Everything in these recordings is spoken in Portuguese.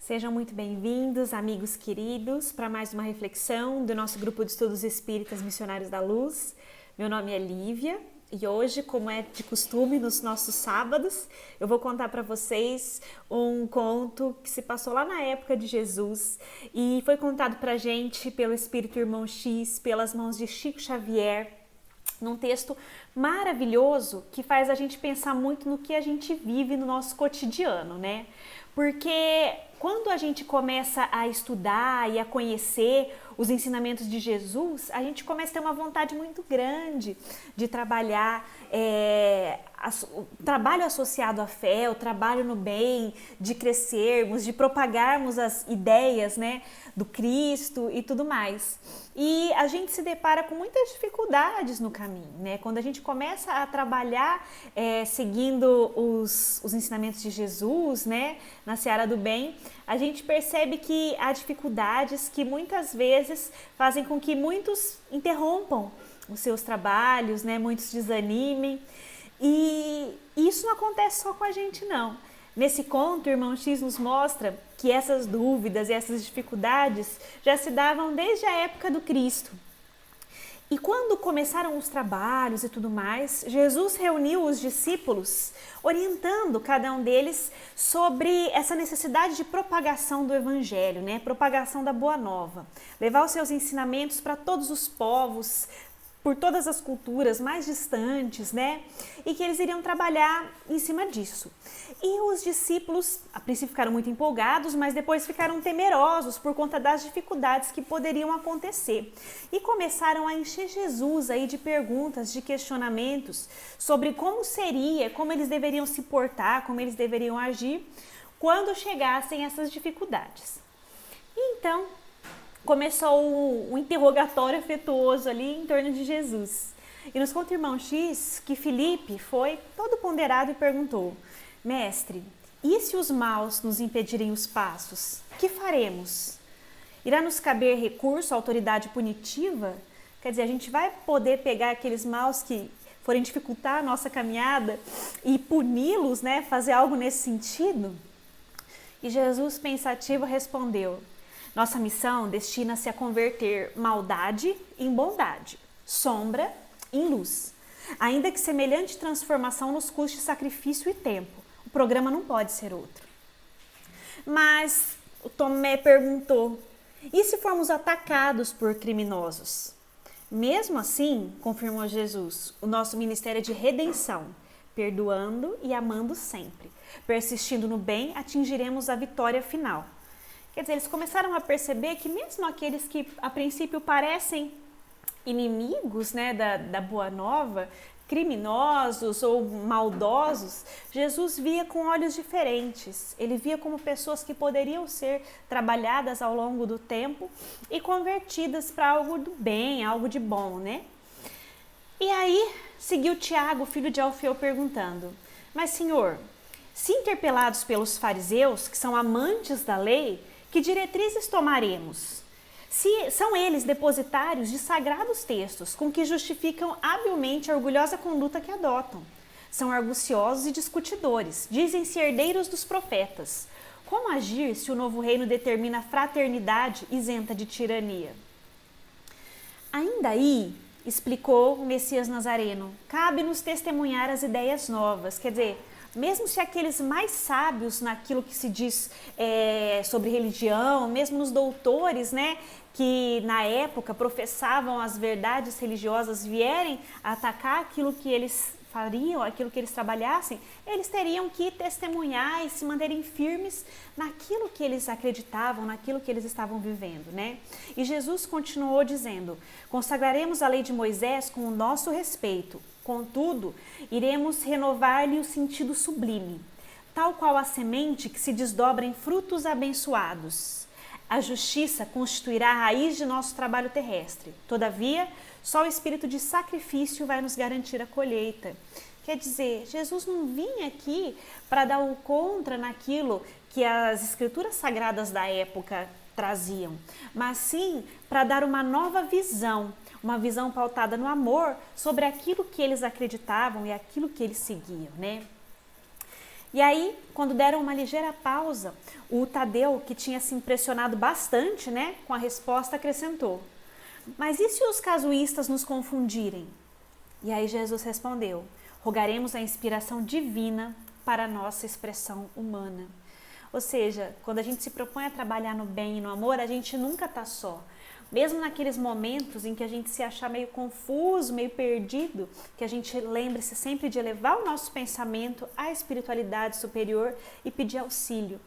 Sejam muito bem-vindos, amigos queridos, para mais uma reflexão do nosso grupo de estudos espíritas Missionários da Luz. Meu nome é Lívia e hoje, como é de costume nos nossos sábados, eu vou contar para vocês um conto que se passou lá na época de Jesus e foi contado para a gente pelo Espírito Irmão X, pelas mãos de Chico Xavier, num texto maravilhoso que faz a gente pensar muito no que a gente vive no nosso cotidiano, né? Porque quando a gente começa a estudar e a conhecer os ensinamentos de Jesus, a gente começa a ter uma vontade muito grande de trabalhar, o trabalho associado à fé, o trabalho no bem, de crescermos, de propagarmos as ideias, né, do Cristo e tudo mais. E a gente se depara com muitas dificuldades no caminho, né? Quando a gente começa a trabalhar seguindo os ensinamentos de Jesus, né, na seara do bem, a gente percebe que há dificuldades que muitas vezes fazem com que muitos interrompam os seus trabalhos, né, muitos desanimem. E isso não acontece só com a gente, não. Nesse conto, o Irmão X nos mostra que essas dúvidas e essas dificuldades já se davam desde a época do Cristo. E quando começaram os trabalhos e tudo mais, Jesus reuniu os discípulos, orientando cada um deles sobre essa necessidade de propagação do Evangelho, né? Propagação da Boa Nova. Levar os seus ensinamentos para todos os povos, por todas as culturas mais distantes, né? E que eles iriam trabalhar em cima disso. E os discípulos, a princípio, ficaram muito empolgados, mas depois ficaram temerosos por conta das dificuldades que poderiam acontecer. E começaram a encher Jesus aí de perguntas, de questionamentos sobre como seria, como eles deveriam se portar, como eles deveriam agir quando chegassem essas dificuldades. E então começou um interrogatório afetuoso ali em torno de Jesus. E nos conta o Irmão X que Filipe foi todo ponderado e perguntou: Mestre, e se os maus nos impedirem os passos? Que faremos? Irá nos caber recurso à autoridade punitiva? Quer dizer, a gente vai poder pegar aqueles maus que forem dificultar a nossa caminhada e puni-los, né? Fazer algo nesse sentido? E Jesus, pensativo, respondeu: Nossa missão destina-se a converter maldade em bondade, sombra em luz. Ainda que semelhante transformação nos custe sacrifício e tempo, o programa não pode ser outro. Mas o Tomé perguntou: e se formos atacados por criminosos? Mesmo assim, confirmou Jesus, o nosso ministério é de redenção, perdoando e amando sempre. Persistindo no bem, atingiremos a vitória final. Quer dizer, eles começaram a perceber que mesmo aqueles que a princípio parecem inimigos, né, da Boa Nova, criminosos ou maldosos, Jesus via com olhos diferentes. Ele via como pessoas que poderiam ser trabalhadas ao longo do tempo e convertidas para algo do bem, algo de bom, né? E aí seguiu Tiago, filho de Alfeu, perguntando: Mas, Senhor, se interpelados pelos fariseus, que são amantes da lei, que diretrizes tomaremos? Se são eles depositários de sagrados textos com que justificam habilmente a orgulhosa conduta que adotam. São arguciosos e discutidores, dizem-se herdeiros dos profetas. Como agir se o novo reino determina fraternidade isenta de tirania? Ainda aí, explicou o Messias Nazareno, cabe-nos testemunhar as ideias novas, quer dizer, mesmo se aqueles mais sábios naquilo que se diz sobre religião, mesmo os doutores, né, que na época professavam as verdades religiosas, vierem a atacar aquilo que eles fariam, aquilo que eles trabalhassem, eles teriam que testemunhar e se manterem firmes naquilo que eles acreditavam, naquilo que eles estavam vivendo, né? E Jesus continuou dizendo: consagraremos a lei de Moisés com o nosso respeito, contudo, iremos renovar-lhe o sentido sublime, tal qual a semente que se desdobra em frutos abençoados. A justiça constituirá a raiz de nosso trabalho terrestre. Todavia, só o espírito de sacrifício vai nos garantir a colheita. Quer dizer, Jesus não vinha aqui para dar o contra naquilo que as escrituras sagradas da época traziam, mas sim para dar uma nova visão, uma visão pautada no amor sobre aquilo que eles acreditavam e aquilo que eles seguiam, né? E aí, quando deram uma ligeira pausa, o Tadeu, que tinha se impressionado bastante, né, com a resposta, acrescentou: mas e se os casuístas nos confundirem? E aí Jesus respondeu: rogaremos a inspiração divina para a nossa expressão humana. Ou seja, quando a gente se propõe a trabalhar no bem e no amor, a gente nunca está só. Mesmo naqueles momentos em que a gente se achar meio confuso, meio perdido, que a gente lembre-se sempre de elevar o nosso pensamento à espiritualidade superior e pedir auxílio,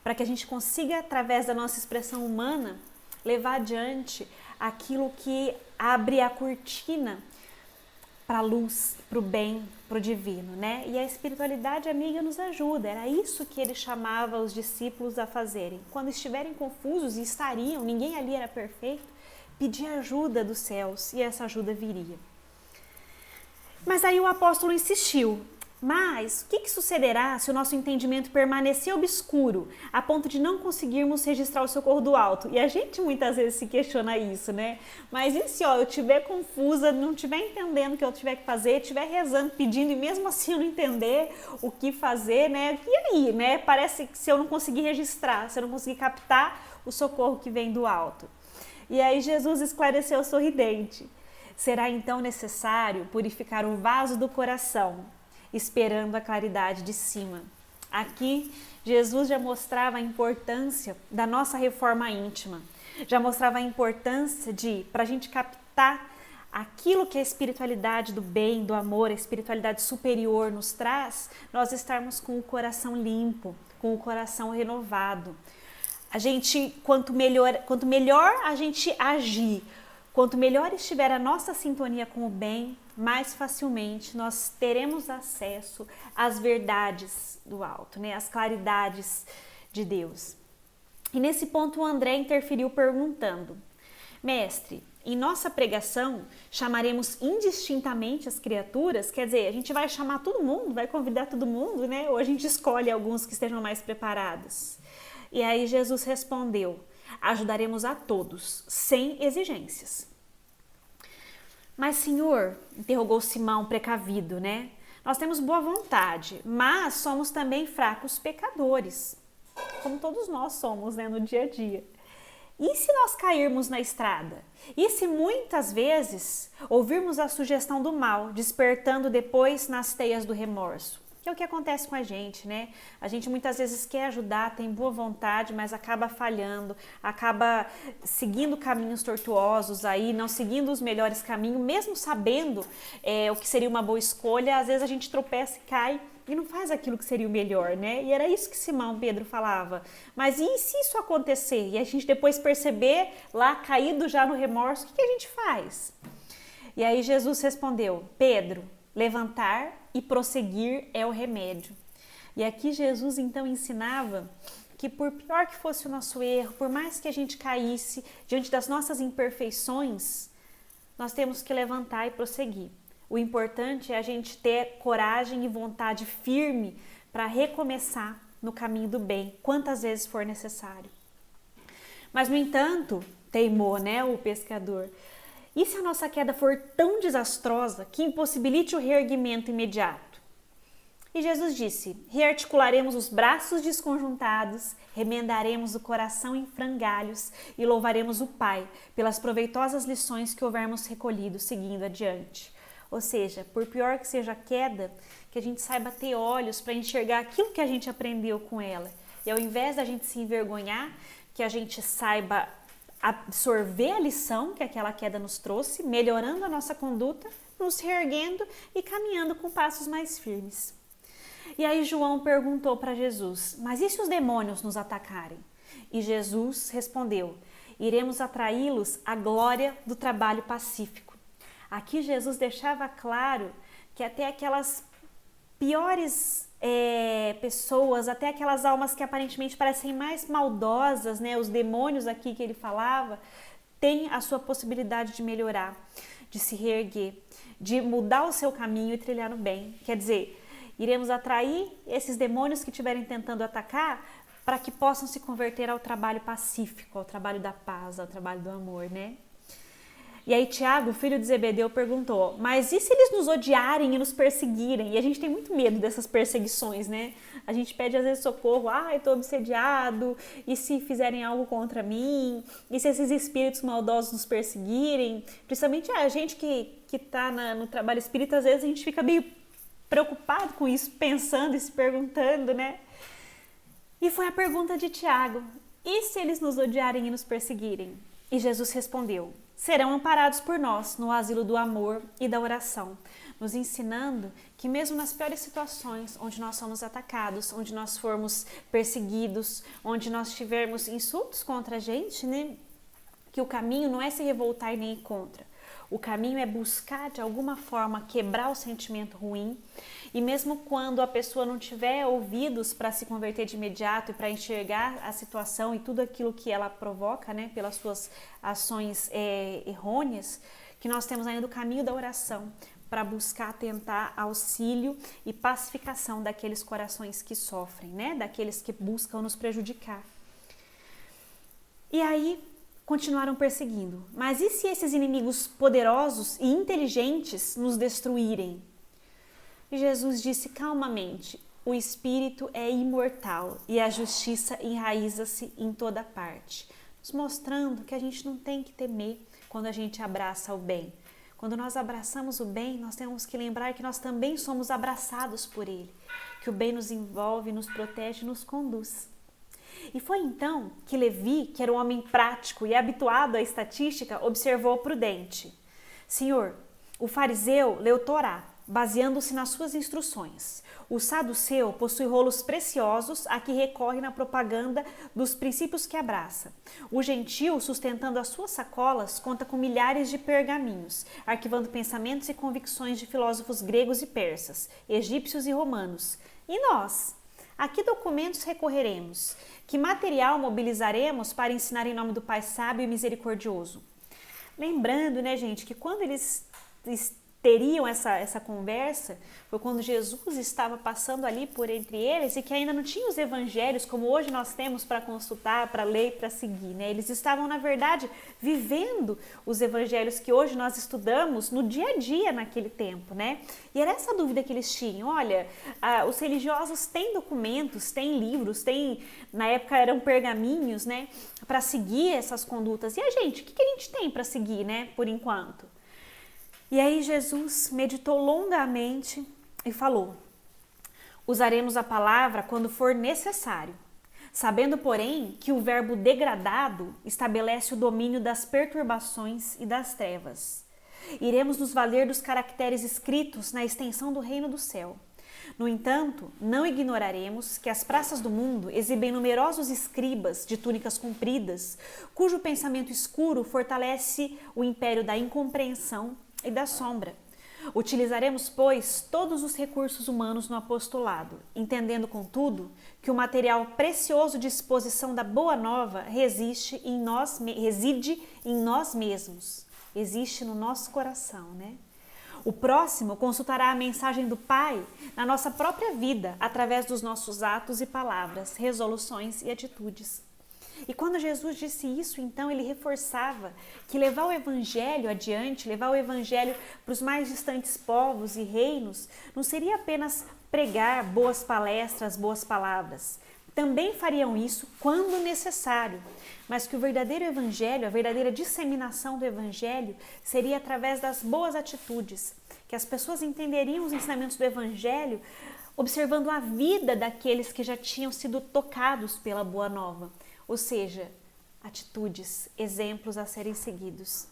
para que a gente consiga, através da nossa expressão humana, levar adiante aquilo que abre a cortina para a luz, para o bem, para o divino, né? E a espiritualidade amiga nos ajuda, era isso que ele chamava os discípulos a fazerem. Quando estiverem confusos, e estariam, ninguém ali era perfeito, pedir ajuda dos céus e essa ajuda viria. Mas aí o apóstolo insistiu: mas o que sucederá se o nosso entendimento permanecer obscuro, a ponto de não conseguirmos registrar o socorro do alto? E a gente muitas vezes se questiona isso, né? Mas e se eu estiver confusa, não estiver entendendo o que eu tiver que fazer, estiver rezando, pedindo, e mesmo assim eu não entender o que fazer, né? E aí, né? Parece que se eu não conseguir registrar, se eu não conseguir captar o socorro que vem do alto. E aí Jesus esclareceu sorridente: será então necessário purificar o vaso do coração, esperando a claridade de cima. Aqui, Jesus já mostrava a importância da nossa reforma íntima, já mostrava a importância de, para a gente captar aquilo que a espiritualidade do bem, do amor, a espiritualidade superior nos traz, nós estarmos com o coração limpo, com o coração renovado. A gente, quanto melhor a gente agir, quanto melhor estiver a nossa sintonia com o bem, mais facilmente nós teremos acesso às verdades do alto, né? Às claridades de Deus. E nesse ponto o André interferiu perguntando: mestre, em nossa pregação chamaremos indistintamente as criaturas? Quer dizer, a gente vai chamar todo mundo, vai convidar todo mundo, né? Ou a gente escolhe alguns que estejam mais preparados? E aí Jesus respondeu: ajudaremos a todos, sem exigências. Mas, Senhor, interrogou Simão precavido, né? Nós temos boa vontade, mas somos também fracos pecadores, como todos nós somos, né, no dia a dia. E se nós cairmos na estrada? E se muitas vezes ouvirmos a sugestão do mal, despertando depois nas teias do remorso? Que é o que acontece com a gente, né? A gente muitas vezes quer ajudar, tem boa vontade, mas acaba falhando, acaba seguindo caminhos tortuosos aí, não seguindo os melhores caminhos, mesmo sabendo o que seria uma boa escolha, às vezes a gente tropeça e cai e não faz aquilo que seria o melhor, né? E era isso que Simão Pedro falava. Mas e se isso acontecer? E a gente depois perceber, lá caído já no remorso, o que a gente faz? E aí Jesus respondeu: Pedro, levantar e prosseguir é o remédio. E aqui Jesus então ensinava que por pior que fosse o nosso erro, por mais que a gente caísse diante das nossas imperfeições, nós temos que levantar e prosseguir. O importante é a gente ter coragem e vontade firme para recomeçar no caminho do bem, quantas vezes for necessário. Mas, no entanto, teimou, né, o pescador: e se a nossa queda for tão desastrosa que impossibilite o reerguimento imediato? E Jesus disse: rearticularemos os braços desconjuntados, remendaremos o coração em frangalhos e louvaremos o Pai pelas proveitosas lições que houvermos recolhido seguindo adiante. Ou seja, por pior que seja a queda, que a gente saiba ter olhos para enxergar aquilo que a gente aprendeu com ela. E ao invés da gente se envergonhar, que a gente saiba absorver a lição que aquela queda nos trouxe, melhorando a nossa conduta, nos reerguendo e caminhando com passos mais firmes. E aí João perguntou para Jesus: mas e se os demônios nos atacarem? E Jesus respondeu: iremos atraí-los à glória do trabalho pacífico. Aqui Jesus deixava claro que até aquelas piores pessoas, até aquelas almas que aparentemente parecem mais maldosas, né, os demônios aqui que ele falava, têm a sua possibilidade de melhorar, de se reerguer, de mudar o seu caminho e trilhar no bem. Quer dizer, iremos atrair esses demônios que estiverem tentando atacar para que possam se converter ao trabalho pacífico, ao trabalho da paz, ao trabalho do amor, né? E aí Tiago, filho de Zebedeu, perguntou, mas e se eles nos odiarem e nos perseguirem? E a gente tem muito medo dessas perseguições, né? A gente pede às vezes socorro, eu tô obsediado, e se fizerem algo contra mim? E se esses espíritos maldosos nos perseguirem? Principalmente a gente que tá no trabalho espírita, às vezes a gente fica meio preocupado com isso, pensando e se perguntando, né? E foi a pergunta de Tiago, e se eles nos odiarem e nos perseguirem? E Jesus respondeu, serão amparados por nós no asilo do amor e da oração, nos ensinando que mesmo nas piores situações, onde nós somos atacados, onde nós formos perseguidos, onde nós tivermos insultos contra a gente, né, que o caminho não é se revoltar e nem ir contra. O caminho é buscar de alguma forma quebrar o sentimento ruim, e mesmo quando a pessoa não tiver ouvidos para se converter de imediato e para enxergar a situação e tudo aquilo que ela provoca, né, pelas suas ações errôneas, que nós temos ainda o caminho da oração para buscar tentar auxílio e pacificação daqueles corações que sofrem, né, daqueles que buscam nos prejudicar. E aí continuaram perseguindo. Mas e se esses inimigos poderosos e inteligentes nos destruírem? E Jesus disse calmamente, o espírito é imortal e a justiça enraiza-se em toda parte, nos mostrando que a gente não tem que temer quando a gente abraça o bem. Quando nós abraçamos o bem, nós temos que lembrar que nós também somos abraçados por ele, que o bem nos envolve, nos protege e nos conduz. E foi então que Levi, que era um homem prático e habituado à estatística, observou o prudente. Senhor, o fariseu leu Torá, baseando-se nas suas instruções. O saduceu possui rolos preciosos a que recorre na propaganda dos princípios que abraça. O gentil, sustentando as suas sacolas, conta com milhares de pergaminhos, arquivando pensamentos e convicções de filósofos gregos e persas, egípcios e romanos. E nós? A que documentos recorreremos? Que material mobilizaremos para ensinar em nome do Pai sábio e misericordioso? Lembrando, né, gente, que quando eles teriam essa conversa, foi quando Jesus estava passando ali por entre eles e que ainda não tinha os evangelhos como hoje nós temos para consultar, para ler e para seguir, né? Eles estavam, na verdade, vivendo os evangelhos que hoje nós estudamos no dia a dia naquele tempo, né? E era essa dúvida que eles tinham, olha, os religiosos têm documentos, têm livros, na época eram pergaminhos, né, para seguir essas condutas. E a gente, o que a gente tem para seguir, né, por enquanto? E aí Jesus meditou longamente e falou, usaremos a palavra quando for necessário, sabendo, porém, que o verbo degradado estabelece o domínio das perturbações e das trevas. Iremos nos valer dos caracteres escritos na extensão do reino do céu. No entanto, não ignoraremos que as praças do mundo exibem numerosos escribas de túnicas compridas, cujo pensamento escuro fortalece o império da incompreensão e da sombra. Utilizaremos, pois, todos os recursos humanos no apostolado, entendendo, contudo, que o material precioso de exposição da Boa Nova reside em nós mesmos, existe no nosso coração, né? O próximo consultará a mensagem do Pai na nossa própria vida, através dos nossos atos e palavras, resoluções e atitudes. E quando Jesus disse isso, então ele reforçava que levar o evangelho adiante, levar o evangelho para os mais distantes povos e reinos, não seria apenas pregar boas palestras, boas palavras. Também fariam isso quando necessário, mas que o verdadeiro evangelho, a verdadeira disseminação do evangelho seria através das boas atitudes, que as pessoas entenderiam os ensinamentos do evangelho observando a vida daqueles que já tinham sido tocados pela Boa Nova. Ou seja, atitudes, exemplos a serem seguidos,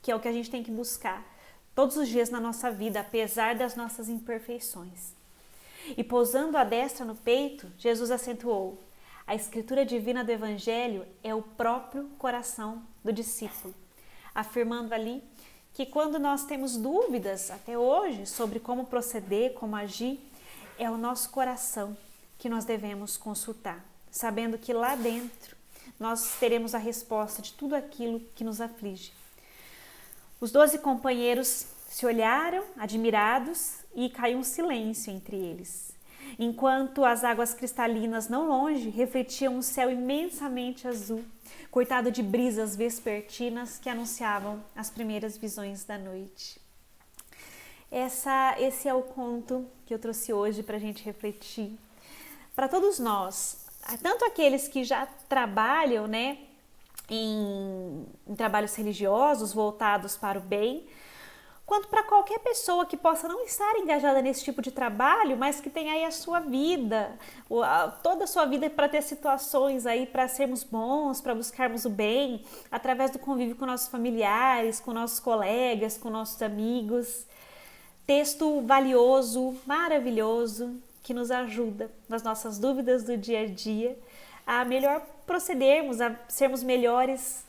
que é o que a gente tem que buscar todos os dias na nossa vida, apesar das nossas imperfeições. E pousando a destra no peito, Jesus acentuou, a escritura divina do Evangelho é o próprio coração do discípulo, afirmando ali que quando nós temos dúvidas, até hoje, sobre como proceder, como agir, é o nosso coração que nós devemos consultar, sabendo que lá dentro nós teremos a resposta de tudo aquilo que nos aflige. Os 12 companheiros se olharam, admirados, e caiu um silêncio entre eles. enquanto as águas cristalinas não longe refletiam um céu imensamente azul, cortado de brisas vespertinas que anunciavam as primeiras visões da noite. Esse é o conto que eu trouxe hoje para a gente refletir. Para todos nós, tanto aqueles que já trabalham, né, em trabalhos religiosos voltados para o bem, quanto para qualquer pessoa que possa não estar engajada nesse tipo de trabalho, mas que tem aí a sua vida, toda a sua vida para ter situações aí para sermos bons, para buscarmos o bem, através do convívio com nossos familiares, com nossos colegas, com nossos amigos. Texto valioso, maravilhoso, que nos ajuda nas nossas dúvidas do dia a dia, a melhor procedermos, a sermos melhores,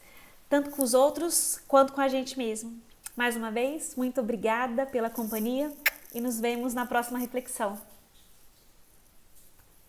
tanto com os outros quanto com a gente mesmo. Mais uma vez, muito obrigada pela companhia e nos vemos na próxima reflexão.